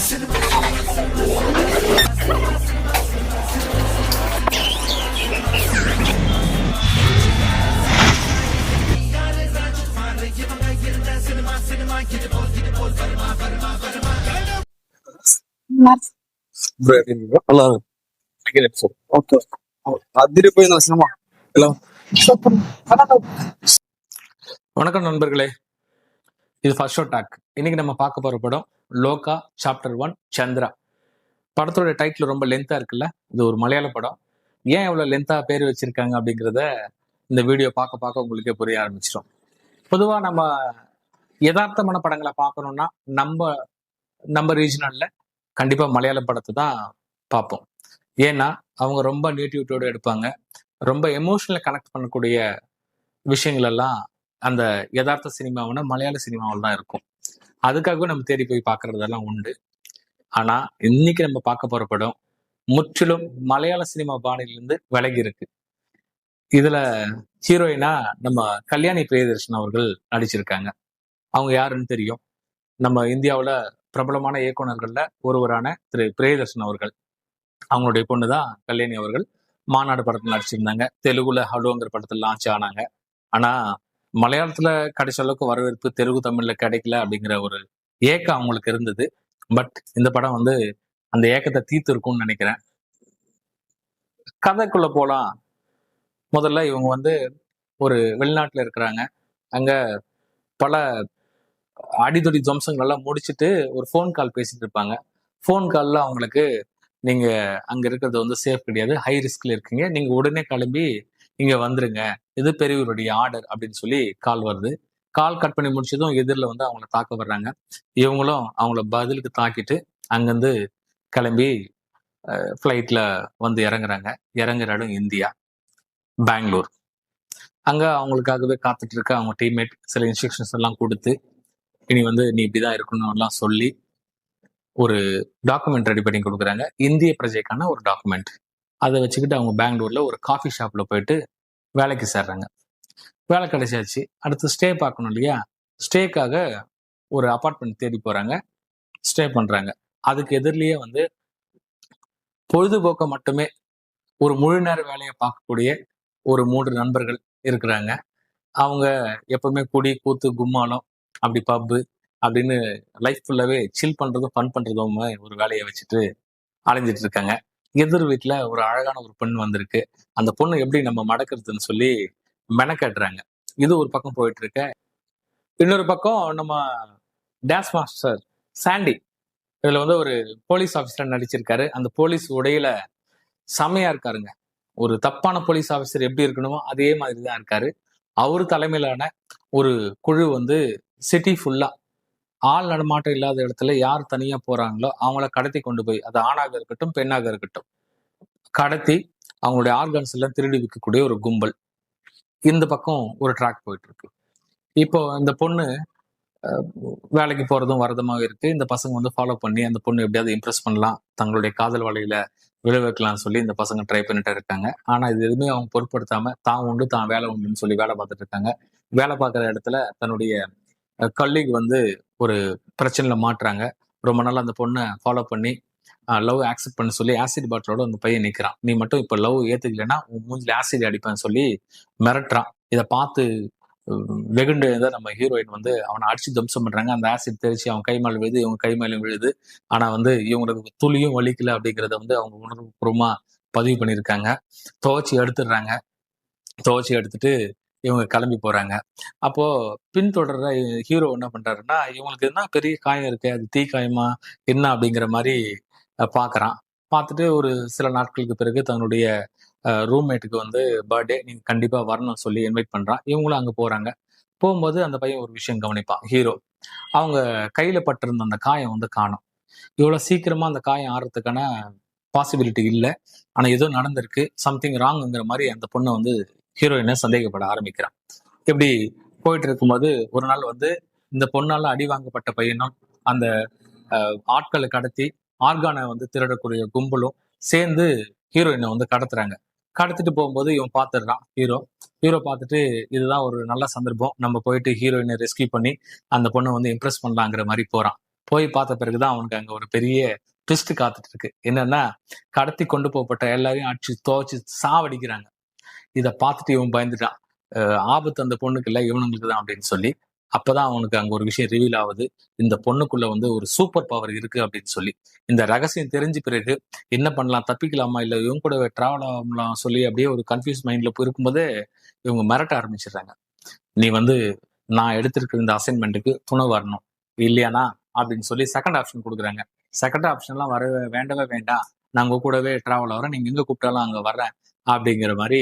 வணக்கம் நண்பர்களே, இது ஃபர்ஸ்ட் ஷோ டாக். இன்னைக்கு நம்ம பார்க்க போற படம் லோகா சாப்டர் 1 சந்திரா. படத்தோட டைட்டில் ரொம்ப லென்த்தா இருக்குல்ல. இது ஒரு மலையாள படம். ஏன் இவ்வளவு லென்த்தா பேர் வச்சிருக்காங்க அப்படிங்கிறத இந்த வீடியோ பார்க்க பார்க்க உங்களுக்கே புரிய ஆரம்பிச்சிடும். பொதுவா நம்ம யதார்த்தமான படங்களை பார்க்கணும்னா நம்ம ரீஜனல்ல கண்டிப்பா மலையாள படத்தை தான் பார்ப்போம். ஏன்னா அவங்க ரொம்ப நேட்டிவிட்டியோட எடுப்பாங்க. ரொம்ப எமோஷனலை கனெக்ட் பண்ணக்கூடிய விஷயங்கள் எல்லாம் அந்த யதார்த்த சினிமாவுன்னா மலையாள சினிமாவில் தான் இருக்கும். அதுக்காகவே நம்ம தேடி போய் பார்க்கறதெல்லாம் உண்டு. ஆனா இன்னைக்கு நம்ம பார்க்க போற படம் முற்றிலும் மலையாள சினிமா பாணியிலிருந்து விலகி இருக்கு. இதுல ஹீரோயினா நம்ம கல்யாணி பிரியதர்ஷன் அவர்கள் நடிச்சிருக்காங்க. அவங்க யாருன்னு தெரியும். நம்ம இந்தியாவுல பிரபலமான இயக்குனர்கள்ல ஒருவரான திரு பிரியதர்ஷன் அவர்கள். அவங்களுடைய பொண்ணுதான் கல்யாணி அவர்கள். மாநாடு படத்துல நடிச்சிருந்தாங்க. தெலுங்குல ஹலோங்கிற படத்துல லான்ச் ஆனாங்க. ஆனா மலையாளத்துல கிடைச்ச அளவுக்கு வரவேற்பு தெலுங்கு தமிழ்ல கிடைக்கல அப்படிங்கிற ஒரு ஏக்கம் அவங்களுக்கு இருந்தது. பட் இந்த படம் அந்த ஏக்கத்தை தீர்த்து இருக்கும்னு நினைக்கிறேன். கதைக்குள்ள போலாம். முதல்ல இவங்க ஒரு வெளிநாட்டுல இருக்கிறாங்க. அங்க பல அடிதொடி துவம்சங்கள்லாம் முடிச்சுட்டு ஒரு ஃபோன் கால் பேசிட்டு இருப்பாங்க. ஃபோன் கால்ல அவங்களுக்கு நீங்க அங்க இருக்கிறது சேஃப் கிடையாது, ஹை ரிஸ்க்ல இருக்கீங்க, நீங்க உடனே கிளம்பி இங்க வந்துருங்க, இது பெரியவருடைய ஆர்டர் அப்படின்னு சொல்லி கால் வருது. கால் கட் பண்ணி முடிச்சதும் எதிரில் அவங்கள தாக்க வர்றாங்க. இவங்களும் அவங்கள பதிலுக்கு தாக்கிட்டு அங்கிருந்து கிளம்பி ஃப்ளைட்ல இறங்குறாங்க. இறங்குற இடம் இந்தியா, பெங்களூர். அங்க அவங்களுக்காகவே காத்துட்டு இருக்க அவங்க டீம்மேட் சில இன்ஸ்ட்ரக்ஷன்ஸ் எல்லாம் கொடுத்து இனி நீ இப்படிதான் இருக்கணும் எல்லாம் சொல்லி ஒரு டாக்குமெண்ட் ரெடி பண்ணி கொடுக்குறாங்க. இந்திய பிரஜைக்கான ஒரு டாக்குமெண்ட். அதை வச்சுக்கிட்டு அவங்க பெங்களூர்ல ஒரு காஃபி ஷாப்ல போயிட்டு வேலைக்கு சேர்றாங்க. வேலை கிடைச்சாச்சு. அடுத்து ஸ்டே பார்க்கணும் இல்லையா. ஸ்டேக்காக ஒரு அபார்ட்மெண்ட் தேடி போறாங்க. ஸ்டே பண்றாங்க. அதுக்கு எதிரிலேயே பொழுதுபோக்க மட்டுமே ஒரு முழு நேர வேலையை பார்க்கக்கூடிய ஒரு 3 நண்பர்கள் இருக்கிறாங்க. அவங்க எப்பவுமே குடி கூத்து கும்மாளம் அப்படி பப்பு அப்படின்னு லைஃப் ஃபுல்லாவே சில் பண்றதும் ஃபன் பண்றதும் ஒரு வேலையை வச்சுட்டு அலைஞ்சிட்டு இருக்காங்க. எதிர் வீட்டுல ஒரு அழகான ஒரு பெண் வந்திருக்கு. அந்த பொண்ணு எப்படி நம்ம மடக்கிறதுன்னு சொல்லி மெனக்கட்டுறாங்க. இது ஒரு பக்கம் போயிட்டு இருக்க. இன்னொரு பக்கம் நம்ம டான்ஸ் மாஸ்டர் சாண்டி இதுல ஒரு போலீஸ் ஆஃபீஸர் நடிச்சிருக்காரு. அந்த போலீஸ் உடையில செமையா இருக்காருங்க. ஒரு தப்பான போலீஸ் ஆஃபீஸர் எப்படி இருக்கணுமோ அதே மாதிரி தான் இருக்காரு. அவரு தலைமையிலான ஒரு குழு சிட்டி ஃபுல்லா ஆள் நடமாட்டம் இல்லாத இடத்துல யார் தனியா போறாங்களோ அவங்கள கடத்தி கொண்டு போய், அது ஆணாக இருக்கட்டும் பெண்ணாக இருக்கட்டும், கடத்தி அவங்களுடைய ஆர்கன்ஸ் எல்லாம் திருடி விற்கக்கூடிய ஒரு கும்பல். இந்த பக்கம் ஒரு ட்ராக் போயிட்டு இருக்கு. இப்போ இந்த பொண்ணு வேலைக்கு போறதும் வரதுமாக இருக்கு. இந்த பசங்க ஃபாலோ பண்ணி அந்த பொண்ணு எப்படியாவது இம்ப்ரெஸ் பண்ணலாம், தங்களுடைய காதல் வலையில விளைவிக்கலாம்னு சொல்லி இந்த பசங்க ட்ரை பண்ணிட்டு இருக்காங்க. ஆனா இது எதுவுமே அவங்க பொருட்படுத்தாம தான் உண்டு தான் வேலை உண்டுன்னு சொல்லி வேலை பார்த்துட்டு இருக்காங்க. வேலை பார்க்குற இடத்துல தன்னுடைய கல்லீக் ஒரு பிரச்சனையில மாட்டுறாங்க. ரொம்ப நாள் அந்த பொண்ணை ஃபாலோ பண்ணி லவ் ஆக்செப்ட் பண்ண சொல்லி ஆசிட் பாட்டிலோட அந்த பையன் நிற்கிறான். நீ மட்டும் இப்போ லவ் ஏத்துக்கலைன்னா உன் மூஞ்சில ஆசிட் அடிப்பேன்னு சொல்லி மிரட்டுறான். இதை பார்த்து வெகுண்டு நம்ம ஹீரோயின் அவனை அடிச்சு தம்சம் பண்றாங்க. அந்த ஆசிட் தெரிச்சு அவன் கை மேல விழுது, இவங்க கை மேலும் விழுது. ஆனா இவங்களுக்கு துளியும் வலிக்கல அப்படிங்கிறத அவங்க உணர்வுபூர்வமா பதிவு பண்ணியிருக்காங்க. துவைச்சி எடுத்துடுறாங்க. துவைச்சி எடுத்துட்டு இவங்க கிளம்பி போறாங்க. அப்போ பின்தொடர்ற ஹீரோ என்ன பண்றாருன்னா, இவங்களுக்கு என்ன பெரிய காயம் இருக்கு, அது தீ காயமா என்ன அப்படிங்கிற மாதிரி பாக்குறான். பார்த்துட்டு ஒரு சில நாட்களுக்கு பிறகு தன்னுடைய ரூம்மேட்டுக்கு பர்த்டே, நீங்க கண்டிப்பா வரணும்னு சொல்லி இன்வைட் பண்றான். இவங்களும் அங்க போறாங்க. போகும்போது அந்த பையன் ஒரு விஷயம் கவனிப்பான். ஹீரோ அவங்க கையில பட்டிருந்த அந்த காயம் காணும். இவ்வளவு சீக்கிரமா அந்த காயம் ஆறதுக்கான பாசிபிலிட்டி இல்லை. ஆனா ஏதோ நடந்திருக்கு, சம்திங் ராங்ங்கிற மாதிரி அந்த பொண்ணை ஹீரோயினை சந்தேகப்பட ஆரம்பிக்கிறான். இப்படி போயிட்டு இருக்கும்போது ஒரு நாள் இந்த பொண்ணால அடி வாங்கப்பட்ட பையனும் அந்த ஆட்களை கடத்தி ஆர்கானை திருடக்கூடிய கும்பலும் சேர்ந்து ஹீரோயினை கடத்துறாங்க. கடத்திட்டு போகும்போது இவன் பார்த்துடுறான். ஹீரோ பார்த்துட்டு இதுதான் ஒரு நல்ல சந்தர்ப்பம், நம்ம போயிட்டு ஹீரோயினை ரெஸ்கியூ பண்ணி அந்த பொண்ணை இம்ப்ரெஸ் பண்ணலாங்கிற மாதிரி போறான். போய் பார்த்த பிறகுதான் அவனுக்கு அங்க ஒரு பெரிய ட்விஸ்ட் காத்துட்டு இருக்கு. என்னன்னா, கடத்தி கொண்டு போகப்பட்ட எல்லாரையும் அடிச்சு துவைச்சு சாவடிக்கிறாங்க. இத பார்த்துட்டு இவன் பயந்துட்டான். ஆபத்து அந்த பொண்ணுக்கு இல்ல, இவனுங்களுக்கு தான் அப்படின்னு சொல்லி. அப்பதான் அவனுக்கு அங்க ஒரு விஷயம் ரிவீல் ஆகுது. இந்த பொண்ணுக்குள்ள வந்து ஒரு சூப்பர் பவர் இருக்கு அப்படின்னு சொல்லி. இந்த ரகசியம் தெரிஞ்ச பிறகு என்ன பண்ணலாம்? தப்பிக்கலாமா? இல்ல இவங்க கூட டிராவல் ஆகலாம் சொல்லி அப்படியே ஒரு கன்ஃபியூஸ் மைண்ட்ல இருக்கும்போதே இவங்க மிரட்ட ஆரம்பிச்சிடுறாங்க. நீ வந்து நான் எடுத்திருக்கிற இந்த அசைன்மெண்ட்டுக்கு துணை வரணும். இல்லையானா அப்படின்னு சொல்லி செகண்ட் ஆப்ஷன் கொடுக்குறாங்க. செகண்ட் ஆப்ஷன்லாம் வேண்டவே வேண்டாம். நான் உங்க கூடவே டிராவல் ஆகிறேன். நீங்க எங்க கூப்பிட்டாலும் அங்க வர்றேன் அப்படிங்கிற மாதிரி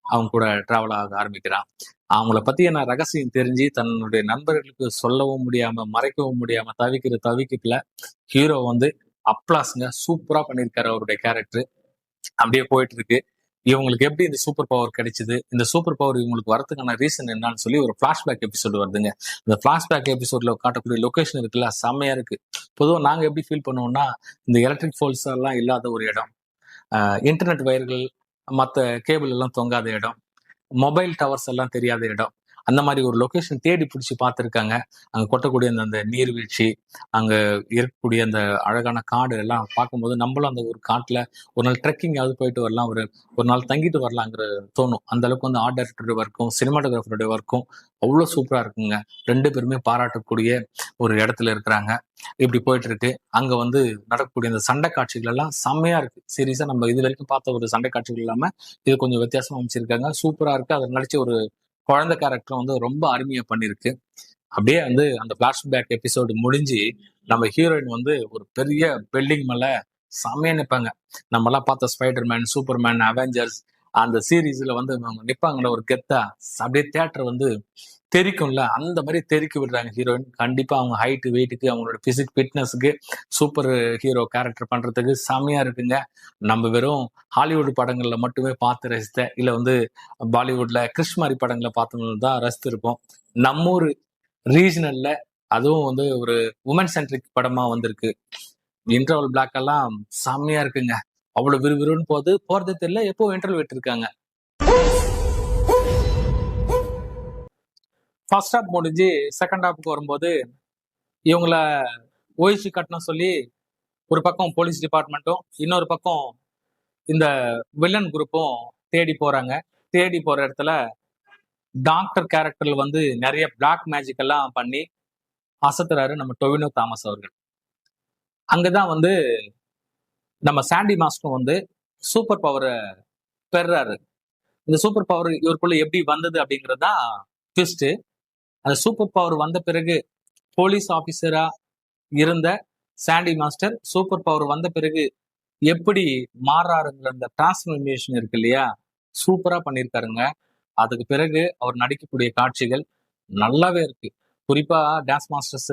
அவங்க கூட டிராவல் ஆக ஆரம்பிக்கிறான். அவங்கள பத்தியான ரகசியம் தெரிஞ்சு தன்னுடைய நண்பர்களுக்கு சொல்லவும் முடியாம, மறைக்கவும் முடியாம தவிக்கல ஹீரோ வந்து அப்ளாஸ்ங்க சூப்பரா பண்ணியிருக்காரு அவருடைய கேரக்டர். அப்படியே போயிட்டு இருக்கு. இவங்களுக்கு எப்படி இந்த சூப்பர் பவர் கிடைச்சது, இந்த சூப்பர் பவர் இவங்களுக்கு வரதுக்கான ரீசன் என்னன்னு சொல்லி ஒரு பிளாஷ்பேக் எபிசோடு வருதுங்க. இந்த பிளாஷ்பேக் எபிசோட்ல காட்டக்கூடிய லொகேஷன் இருக்குல்ல, செம்மையா இருக்கு. பொதுவாக நாங்க எப்படி ஃபீல் பண்ணுவோம்னா, இந்த எலக்ட்ரிக் போல்ஸ் எல்லாம் இல்லாத ஒரு இடம், இன்டர்நெட் வயர்கள் மற்ற கேபிள் எல்லாம் தொங்காத இடம், மொபைல் டவர்ஸ் எல்லாம் தெரியாத இடம், அந்த மாதிரி ஒரு லொகேஷன் தேடி பிடிச்சி பார்த்துருக்காங்க. அங்க கொட்டக்கூடிய அந்த நீர்வீழ்ச்சி, அங்க இருக்கக்கூடிய அந்த அழகான காடு எல்லாம் பார்க்கும்போது நம்மளும் அந்த ஒரு காட்டுல ஒரு நாள் ட்ரெக்கிங்காவது போயிட்டு வரலாம், ஒரு நாள் தங்கிட்டு வரலாங்கிற தோணும். அந்த அளவுக்கு வந்து ஆர்ட் டைரக்டருடைய ஒர்க்கும் சினிமாட்டோகிராஃபருடைய ஒர்க்கும் அவ்வளோ சூப்பரா இருக்குங்க. 2 பேருமே பாராட்டக்கூடிய ஒரு இடத்துல இருக்கிறாங்க. இப்படி போயிட்டு இருக்கு. அங்க வந்து நடக்கக்கூடிய அந்த சண்டை காட்சிகள் எல்லாம் செம்மையா இருக்கு. சீரியஸா நம்ம இது வரைக்கும் பார்த்த ஒரு சண்டை காட்சிகள் இல்லாம இது கொஞ்சம் வித்தியாசமா அமைச்சிருக்காங்க. சூப்பரா இருக்கு. அதை நடிச்ச ஒரு குழந்தை கேரக்டர் வந்து ரொம்ப அருமையா பண்ணிருக்கு. அப்படியே வந்து அந்த பிளாஷ்பேக் எபிசோடு முடிஞ்சு நம்ம ஹீரோயின் வந்து ஒரு பெரிய பில்டிங் மேல செம்மையா நிப்பாங்க. நம்ம எல்லாம் பார்த்த ஸ்பைடர்மேன், சூப்பர்மேன், அவெஞ்சர்ஸ் அந்த சீரீஸ்ல வந்து அவங்க நிப்பாங்கல்ல ஒரு கெத்தா, அப்படியே தியேட்டர் வந்து தெரிக்கும்ல, அந்த மாதிரி தெறிக்க விடுறாங்க ஹீரோயின். கண்டிப்பா அவங்க ஹைட் வெயிட்டுக்கு அவங்களோட பிசிக் ஃபிட்னஸ்க்கு சூப்பர் ஹீரோ கேரக்டர் பண்றதுக்கு செம்மையா இருக்குங்க. நம்ம வெறும் ஹாலிவுட் படங்கள்ல மட்டுமே பார்த்து ரசித்த, இல்ல வந்து பாலிவுட்ல கிறிஷ் மாதிரி படங்களை பார்த்தவங்க தான் ரசித்து இருப்போம். நம்ம ஊர் ரீஜனல்ல அதுவும் வந்து ஒரு உமன் சென்ட்ரிக் படமா வந்திருக்கு. இன்டர்வல் பிளாக் எல்லாம் செம்மையா இருக்குங்க. அவ்வளவு விறுவிறுன்னு போறதே தெரியல, எப்போ இன்டர்வல் விட்டுருக்காங்க. ஃபர்ஸ்ட் ஹாப் முடிஞ்சு செகண்ட் ஹாப்புக்கு வரும்போது இவங்கள ஓய்ச்சி கட்டணும் சொல்லி ஒரு பக்கம் போலீஸ் டிபார்ட்மெண்ட்டும் இன்னொரு பக்கம் இந்த வில்லன் குரூப்பும் தேடி போறாங்க. தேடி போற இடத்துல டாக்டர் கேரக்டர்ல வந்து நிறைய பிளாக் மேஜிக் எல்லாம் பண்ணி அசத்துறாரு நம்ம டொவினோ தாமஸ் அவர்கள். அங்கதான் வந்து நம்ம சாண்டி மாஸ்க்கும் வந்து சூப்பர் பவரை பெறாரு. இந்த சூப்பர் பவர் இவருக்குள்ள எப்படி வந்தது அப்படிங்கறதுதான் ட்விஸ்ட். அந்த சூப்பர் பவர் வந்த பிறகு போலீஸ் ஆபீசரா இருந்த சாண்டி மாஸ்டர் சூப்பர் பவர் வந்த பிறகு எப்படி மாறாருங்கிற அந்த டிரான்ஸ்ஃபர்மேஷன் இருக்கு இல்லையா, சூப்பரா பண்ணியிருக்காருங்க. அதுக்கு பிறகு அவர் நடிக்கக்கூடிய காட்சிகள் நல்லாவே இருக்கு. குறிப்பா டான்ஸ் மாஸ்டர்ஸ்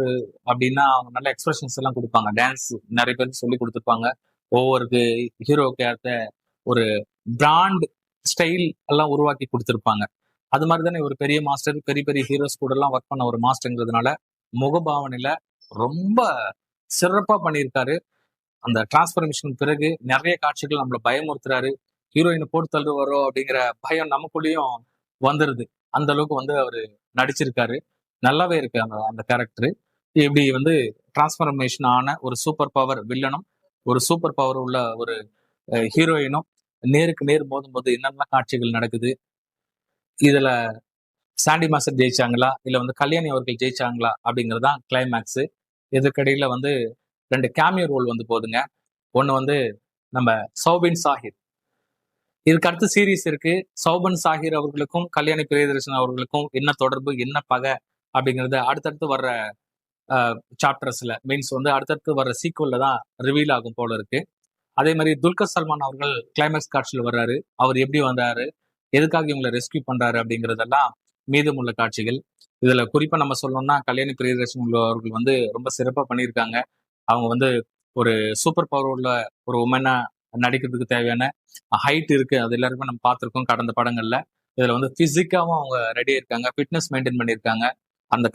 அப்படின்னா அவங்க நல்ல எக்ஸ்பிரஷன்ஸ் எல்லாம் கொடுப்பாங்க. டான்ஸ் நிறைய பேருக்கு சொல்லி கொடுத்துருப்பாங்க. ஒவ்வொரு ஹீரோக்கு ஏற்ற ஒரு பிராண்ட் ஸ்டைல் எல்லாம் உருவாக்கி கொடுத்துருப்பாங்க. அது மாதிரி தானே ஒரு பெரிய மாஸ்டர் பெரிய பெரிய ஹீரோஸ் கூட எல்லாம் ஒர்க் பண்ண ஒரு மாஸ்டர்ங்கிறதுனால முகபாவனையில ரொம்ப சிறப்பா பண்ணியிருக்காரு. அந்த டிரான்ஸ்பர்மேஷன் பிறகு நிறைய காட்சிகள் நம்மள பயமுறுத்துறாரு. ஹீரோயினை போட்டு தள்ளுவாரோ அப்படிங்கிற பயம் நமக்குள்ளேயும் வந்துருது. அந்த அளவுக்கு வந்து அவரு நடிச்சிருக்காரு. நல்லாவே இருக்கு அந்த அந்த கேரக்டர். இப்படி வந்து டிரான்ஸ்பர்மேஷன் ஆன ஒரு சூப்பர் பவர் வில்லனும் ஒரு சூப்பர் பவர் உள்ள ஒரு ஹீரோயினும் நேருக்கு நேர் மோதும் போது என்னென்ன காட்சிகள் நடக்குது, இதுல சாண்டி மாஸ்டர் ஜெயிச்சாங்களா இல்ல வந்து கல்யாணி அவர்கள் ஜெயிச்சாங்களா அப்படிங்கறதுதான் கிளைமேக்ஸ். இதுக்கடையில வந்து 2 கேமியோ ரோல் வந்து போகுதுங்க. ஒண்ணு வந்து நம்ம சௌபின் சாஹிர். இதுக்கு அடுத்து சீரீஸ் இருக்கு. சௌபன் சாஹிர் அவர்களுக்கும் கல்யாணி பிரியதர்ஷன் அவர்களுக்கும் என்ன தொடர்பு, என்ன பகை அப்படிங்கறது அடுத்தடுத்து வர்ற சாப்டர்ஸ்ல மீன்ஸ் வந்து அடுத்தடுத்து வர்ற சீக்வல்ல தான் ரிவீல் ஆகும் போல இருக்கு. அதே மாதிரி துல்கர் சல்மான் அவர்கள் கிளைமேக்ஸ் காட்சியில் வர்றாரு. அவர் எப்படி வந்தாரு, எதுக்காக இவங்களை ரெஸ்கியூ பண்றாரு அப்படிங்கறதெல்லாம் மீதமுள்ள காட்சிகள். இதுல குறிப்பா நம்ம சொல்லணும்னா கல்யாணி பிரியதர்ஷன் அவர்கள் வந்து ரொம்ப சிறப்பா பண்ணியிருக்காங்க. அவங்க வந்து ஒரு சூப்பர் பவர் உள்ள ஒரு உமனா நடிக்கிறதுக்கு தேவையான ஹைட் இருக்கு. அது எல்லாருக்குமே நம்ம பார்த்திருக்கோம் கடந்த படங்கள்ல. இதுல வந்து பிசிக்காவும் அவங்க ரெடி இருக்காங்க, ஃபிட்னஸ் மெயின்டைன் பண்ணியிருக்காங்க. அந்த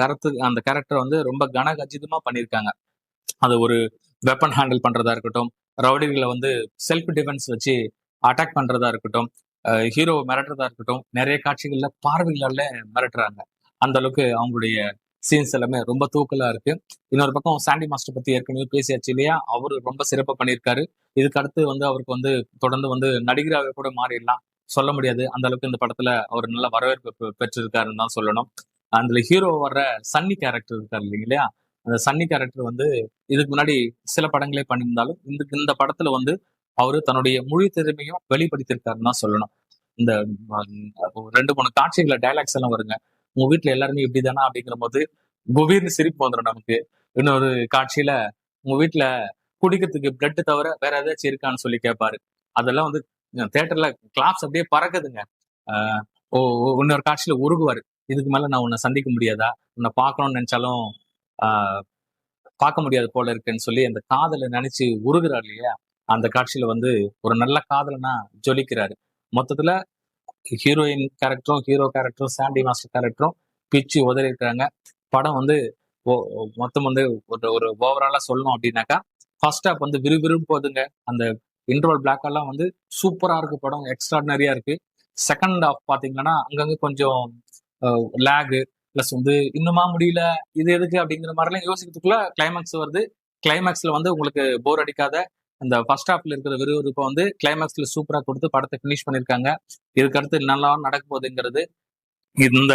கேரக்டர் வந்து ரொம்ப கனகச்சிதமா பண்ணியிருக்காங்க. அது ஒரு வெப்பன் ஹேண்டில் பண்றதா இருக்கட்டும், ரவுடிகளை வந்து செல்ஃப் டிஃபென்ஸ் வச்சு அட்டாக் பண்றதா இருக்கட்டும், ஹீரோ மிரட்டுறதா இருக்கட்டும், நிறைய காட்சிகள்ல பார்வைகளால மிரட்டுறாங்க. அந்த அளவுக்கு அவங்களுடைய சீன்ஸ் எல்லாமே ரொம்ப தூக்கலா இருக்கு. இன்னொரு பக்கம் சாண்டி மாஸ்டர் பத்தி ஏற்கனவே பேசியாச்சு இல்லையா? அவரு ரொம்ப சிறப்பா பண்ணியிருக்காரு. இதுக்கு அடுத்து வந்து அவருக்கு வந்து தொடர்ந்து வந்து நடிகராவே கூட மாறிடலாம். சொல்ல முடியாது. அந்த அளவுக்கு இந்த படத்துல அவர் நல்ல வரவேற்பு பெற்றிருக்காருன்னு தான் சொல்லணும். அதுல ஹீரோ வர்ற சன்னி கேரக்டர் இருக்காரு இல்லைங்களா? அந்த சன்னி கேரக்டர் வந்து இதுக்கு முன்னாடி சில படங்களே பண்ணியிருந்தாலும், இந்த படத்துல வந்து அவரு தன்னுடைய முழு திறமையும் வெளிப்படுத்தியிருக்காருன்னு தான் சொல்லணும். இந்த 2, 3 காட்சிகள்ல டயலாக்ஸ் எல்லாம் வருங்க. உங்க வீட்ல எல்லாருமே இப்படிதானா? அப்படிங்கிறபோது குபீர்னு சிரிப்பு வந்துரும் நமக்கு. இன்னொரு காட்சியில உங்க வீட்ல குடிக்கிறதுக்கு பிளட் தவிர வேற ஏதாச்சும் இருக்கான்னு சொல்லி கேட்பாரு. அதெல்லாம் வந்து தியேட்டர்ல கிளாப்ஸ் அப்படியே பறக்குதுங்க. ஆ ஓ ஓ இன்னொரு காட்சியில உருகுவாரு. இதுக்கு மேல நான் உன்னை சந்திக்க முடியாதா? உன்னை பார்க்கணும்னு நினைச்சாலும் ஆ பார்க்க முடியாது போல இருக்குன்னு சொல்லி அந்த காதல நினைச்சு உருகுறாரு இல்லையா? அந்த காட்சியில வந்து ஒரு நல்ல காதலனா ஜொலிக்கிறாரு. மொத்தத்துல ஹீரோயின் கேரக்டரும், ஹீரோ கேரக்டரும், சாண்டி மாஸ்டர் கேரக்டரும் பிச்சு உதறியிருக்காங்க. படம் வந்து மொத்தம் வந்து ஒரு ஒரு ஓவராலா சொல்லணும் அப்படின்னாக்கா, ஃபர்ஸ்ட் ஹாஃப் வந்து விறுவிறுன்னு போகுதுங்க. அந்த இன்டர்வல் பிளாக் எல்லாம் வந்து சூப்பரா இருக்கு படம். எக்ஸ்ட்ராடினரியா இருக்கு. செகண்ட் ஹாஃப் பாத்தீங்கன்னா, அங்கங்க கொஞ்சம் லேகு பிளஸ் வந்து இன்னுமா முடியல, இது எதுக்கு அப்படிங்கிற மாதிரிலாம் யோசிக்கிறதுக்குள்ள கிளைமேக்ஸ் வருது. கிளைமேக்ஸ்ல வந்து உங்களுக்கு போர் அடிக்காத அந்த ஃபர்ஸ்ட் ஹாஃப்ல இருக்கிற விறுவிறுப்பை வந்து கிளைமேக்ஸ்ல சூப்பரா கொடுத்து படத்தை ஃபினிஷ் பண்ணியிருக்காங்க. இதுக்கு அடுத்து நல்லா நடக்க போகுதுங்கிறது இந்த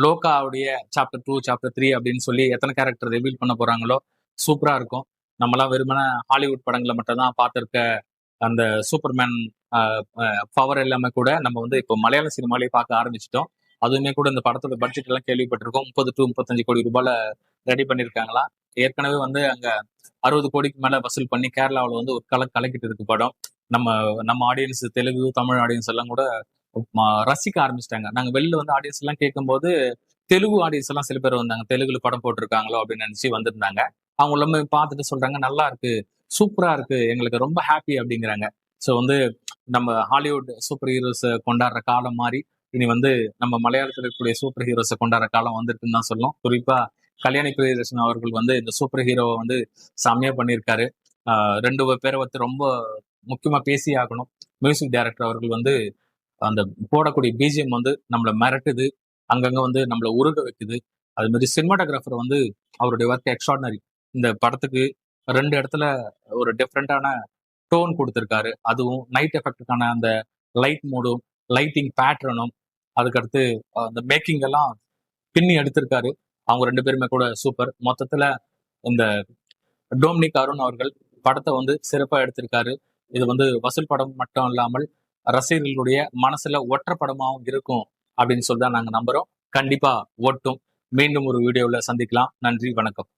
லோகாவுடைய சாப்டர் 2, சாப்டர் 3 அப்படின்னு சொல்லி எத்தனை கேரக்டர் ரிவீல் பண்ண போறாங்களோ சூப்பரா இருக்கும். நம்மலாம் வெறுமனே ஹாலிவுட் படங்களை மட்டும் தான் பார்த்திருக்க அந்த சூப்பர்மேன் பவர் எல்லாமே கூட நம்ம வந்து இப்போ மலையாள சினிமாலேயே பார்க்க ஆரம்பிச்சிட்டோம். அதுவுமே கூட இந்த படத்தோட பட்ஜெட் எல்லாம் கேள்விப்பட்டிருக்கோம். 30 to 35 கோடி ரூபாயில ரெடி பண்ணியிருக்காங்களா. ஏற்கனவே வந்து அங்க 60 கோடிக்கு மேல வசூல் பண்ணி கேரளாவில் வந்து ஒரு கலக்கிட்டு இருக்கு படம். நம்ம நம்ம ஆடியன்ஸ் தெலுங்கு, தமிழ் ஆடியன்ஸ் எல்லாம் கூட ரசிக்க ஆரம்பிச்சிட்டாங்க. நாங்க வெளில வந்து ஆடியன்ஸ் எல்லாம் கேட்கும்போது தெலுங்கு ஆடியன்ஸ் எல்லாம் சில பேர் வந்தாங்க. தெலுங்குல படம் போட்டிருக்காங்களோ அப்படின்னு நினைச்சு வந்திருந்தாங்க. அவங்க எல்லாமே பார்த்துட்டு சொல்றாங்க நல்லா இருக்கு, சூப்பரா இருக்கு, எங்களுக்கு ரொம்ப ஹாப்பி அப்படிங்கிறாங்க. ஸோ வந்து நம்ம ஹாலிவுட் சூப்பர் ஹீரோஸை கொண்டாடுற காலம் மாறி இனி வந்து நம்ம மலையாளத்தில் இருக்கக்கூடிய சூப்பர் ஹீரோஸை கொண்டாடுற காலம் வந்திருக்குன்னு தான் சொல்லணும். குறிப்பா கல்யாணி பிரியதர்ஷன் அவர்கள் வந்து இந்த சூப்பர் ஹீரோவை வந்து செம்மையா பண்ணியிருக்காரு. 2 பேரை வந்து ரொம்ப முக்கியமா பேசி ஆகணும். மியூசிக் டைரக்டர் அவர்கள் வந்து அந்த போடக்கூடிய பிஜிஎம் வந்து நம்மள மிரட்டுது. அங்கங்க வந்து நம்மள உருக வைக்குது. அது மாதிரி சினிமாட்டோகிராஃபர் வந்து அவருடைய ஒர்க் எக்ஸ்ட்ராடினரி. இந்த படத்துக்கு 2 இடத்துல ஒரு டிஃப்ரெண்டான டோன் கொடுத்திருக்காரு. அதுவும் நைட் எஃபெக்ட்டுக்கான அந்த லைட் மோடும், லைட்டிங் பேட்டர்னும், அதுக்கடுத்து அந்த மேக்கிங் எல்லாம் பின்னி எடுத்திருக்காரு. அவங்க 2 பேருமே கூட சூப்பர். மொத்தத்துல இந்த டோம்னிக் அருண் அவர்கள் படத்தை வந்து சிறப்பா எடுத்திருக்காரு. இது வந்து வசூல் படம் மட்டும் இல்லாமல் ரசிகர்களுடைய மனசுல ஒற்ற படமாவும் இருக்கும் அப்படின்னு சொல்லி தான் நாங்க நம்புறோம். கண்டிப்பா ஓட்டும். மீண்டும் ஒரு வீடியோல சந்திக்கலாம். நன்றி, வணக்கம்.